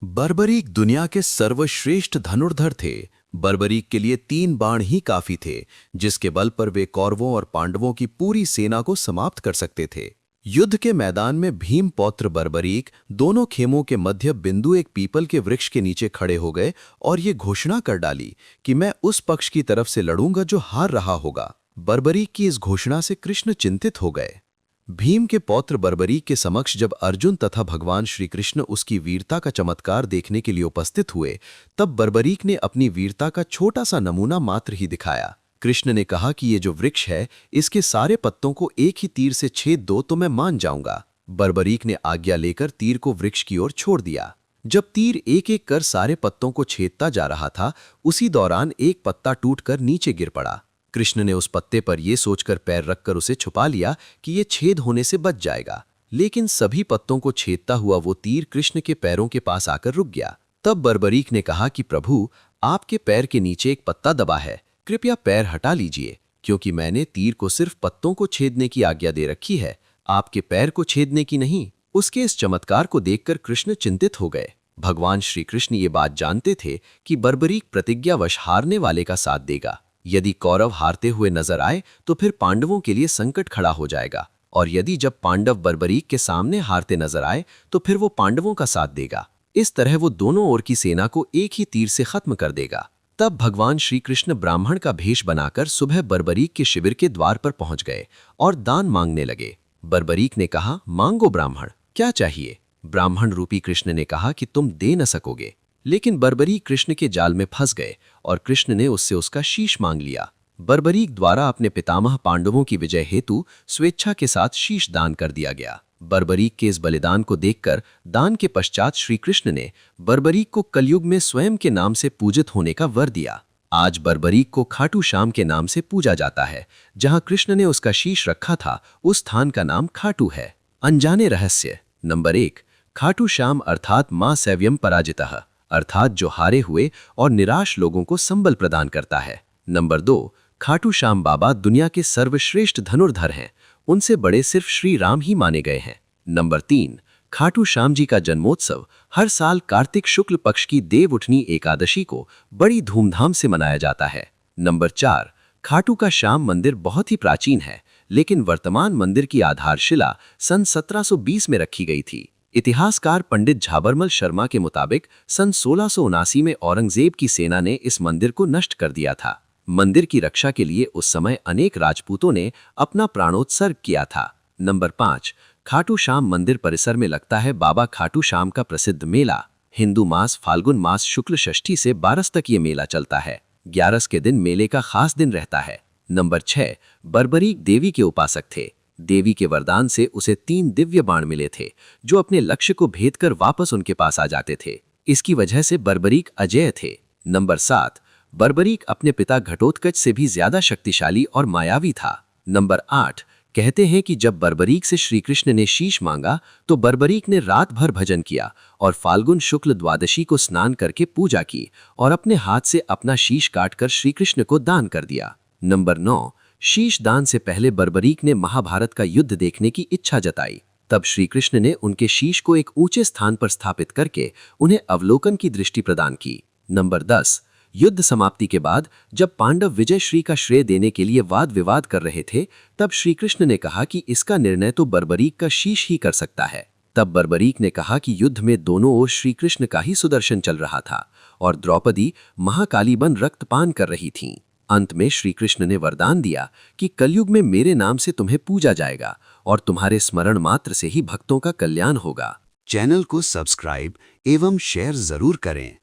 बर्बरीक दुनिया के सर्वश्रेष्ठ धनुर्धर थे। बर्बरीक के लिए 3 बाण ही काफी थे, जिसके बल पर वे कौरवों और पांडवों की पूरी सेना को समाप्त कर सकते थे। युद्ध के मैदान में भीम पौत्र बर्बरीक दोनों खेमों के मध्य बिंदु एक पीपल के वृक्ष के नीचे खड़े हो गए और ये घोषणा कर डाली कि मैं उस पक्ष की तरफ से लड़ूंगा जो हार रहा होगा। बर्बरीक की इस घोषणा से कृष्ण चिंतित हो गए। भीम के पौत्र बर्बरीक के समक्ष जब अर्जुन तथा भगवान श्री कृष्ण उसकी वीरता का चमत्कार देखने के लिए उपस्थित हुए, तब बर्बरीक ने अपनी वीरता का छोटा सा नमूना मात्र ही दिखाया। कृष्ण ने कहा कि ये जो वृक्ष है, इसके सारे पत्तों को एक ही तीर से छेद दो तो मैं मान जाऊंगा। बर्बरीक ने आज्ञा लेकर तीर को वृक्ष की ओर छोड़ दिया। जब तीर एक एक कर सारे पत्तों को छेदता जा रहा था, उसी दौरान एक पत्ता टूटकर नीचे गिर पड़ा। कृष्ण ने उस पत्ते पर यह सोचकर पैर रखकर उसे छुपा लिया कि यह छेद होने से बच जाएगा, लेकिन सभी पत्तों को छेदता हुआ वो तीर कृष्ण के पैरों के पास आकर रुक गया। तब बर्बरीक ने कहा कि प्रभु, आपके पैर के नीचे एक पत्ता दबा है, कृपया पैर हटा लीजिए, क्योंकि मैंने तीर को सिर्फ पत्तों को छेदने की आज्ञा दे रखी है, आपके पैर को छेदने की नहीं। उसके इस चमत्कार को देखकर कृष्ण चिंतित हो गए। भगवान श्री कृष्ण ये बात जानते थे कि बर्बरीक प्रतिज्ञावश हारने वाले का साथ देगा। यदि कौरव हारते हुए नजर आए तो फिर पांडवों के लिए संकट खड़ा हो जाएगा, और यदि जब पांडव बर्बरीक के सामने हारते नजर आए तो फिर वो पांडवों का साथ देगा। इस तरह वो दोनों ओर की सेना को एक ही तीर से खत्म कर देगा। तब भगवान श्री कृष्ण ब्राह्मण का भेष बनाकर सुबह बर्बरीक के शिविर के द्वार पर पहुंच गए और दान मांगने लगे। बर्बरीक ने कहा, मांगो ब्राह्मण, क्या चाहिए? ब्राह्मण रूपी कृष्ण ने कहा कि तुम दे न सकोगे, लेकिन बर्बरीक कृष्ण के जाल में फंस गए और कृष्ण ने उससे उसका शीश मांग लिया। बर्बरीक द्वारा अपने पितामह पांडवों की विजय हेतु स्वेच्छा के साथ शीश दान कर दिया गया। बर्बरीक के इस बलिदान को देखकर दान के पश्चात श्री कृष्ण ने बर्बरीक को कलयुग में स्वयं के नाम से पूजित होने का वर दिया। आज बर्बरीक को खाटू श्याम के नाम से पूजा जाता है। जहां कृष्ण ने उसका शीश रखा था, उस स्थान का नाम खाटू है। अनजाने रहस्य नंबर 1, खाटू श्याम अर्थात मां सैव्यम पराजितः, अर्थात जो हारे हुए और निराश लोगों को संबल प्रदान करता है। नंबर 2, खाटू श्याम बाबा दुनिया के सर्वश्रेष्ठ धनुर्धर हैं, उनसे बड़े सिर्फ श्री राम ही माने गए हैं। नंबर 3, खाटू श्याम जी का जन्मोत्सव हर साल कार्तिक शुक्ल पक्ष की देव उठनी एकादशी को बड़ी धूमधाम से मनाया जाता है। नंबर 4, खाटू का श्याम मंदिर बहुत ही प्राचीन है, लेकिन वर्तमान मंदिर की आधारशिला सन 1720 में रखी गई थी। इतिहासकार पंडित झाबरमल शर्मा के मुताबिक सन 1679 में औरंगजेब की सेना ने इस मंदिर को नष्ट कर दिया था। मंदिर की रक्षा के लिए उस समय अनेक राजपूतों ने अपना प्राणोत्सर्ग किया था। नंबर 5, खाटू श्याम मंदिर परिसर में लगता है बाबा खाटू श्याम का प्रसिद्ध मेला। हिंदू मास फाल्गुन मास शुक्ल षष्ठी से 12 तक ये मेला चलता है। 11 के दिन मेले का खास दिन रहता है। नंबर 6, बर्बरीक देवी के उपासक थे। देवी के वरदान से उसे 3 दिव्य बाण मिले थे, जो अपने लक्ष्य को भेद कर वापस उनके पास आ जाते थे। इसकी वजह से बर्बरीक अजेय थे। नंबर 7, बर्बरीक अपने पिता घटोत्कच से भी ज्यादा शक्तिशाली और मायावी था। नंबर 8, कहते हैं कि जब बर्बरीक से श्री कृष्ण ने शीश मांगा तो बर्बरीक ने रात भर भजन किया और फाल्गुन शुक्ल द्वादशी को स्नान करके पूजा की और अपने हाथ से अपना शीश काटकर श्री कृष्ण को दान कर दिया। नंबर 9, शीश दान से पहले बर्बरीक ने महाभारत का युद्ध देखने की इच्छा जताई। तब श्री कृष्ण ने उनके शीश को एक ऊंचे स्थान पर स्थापित करके उन्हें अवलोकन की दृष्टि प्रदान की। नंबर 10, युद्ध समाप्ति के बाद जब पांडव विजय श्री का श्रेय देने के लिए वाद विवाद कर रहे थे, तब श्री कृष्ण ने कहा कि इसका निर्णय तो बर्बरीक का शीश ही कर सकता है। तब बर्बरीक ने कहा कि युद्ध में दोनों ओर श्री कृष्ण का ही सुदर्शन चल रहा था और द्रौपदी महाकाली बन रक्तपान कर रही थीं। अंत में श्री कृष्ण ने वरदान दिया कि कलयुग में मेरे नाम से तुम्हें पूजा जाएगा और तुम्हारे स्मरण मात्र से ही भक्तों का कल्याण होगा। चैनल को सब्सक्राइब एवं शेयर जरूर करें।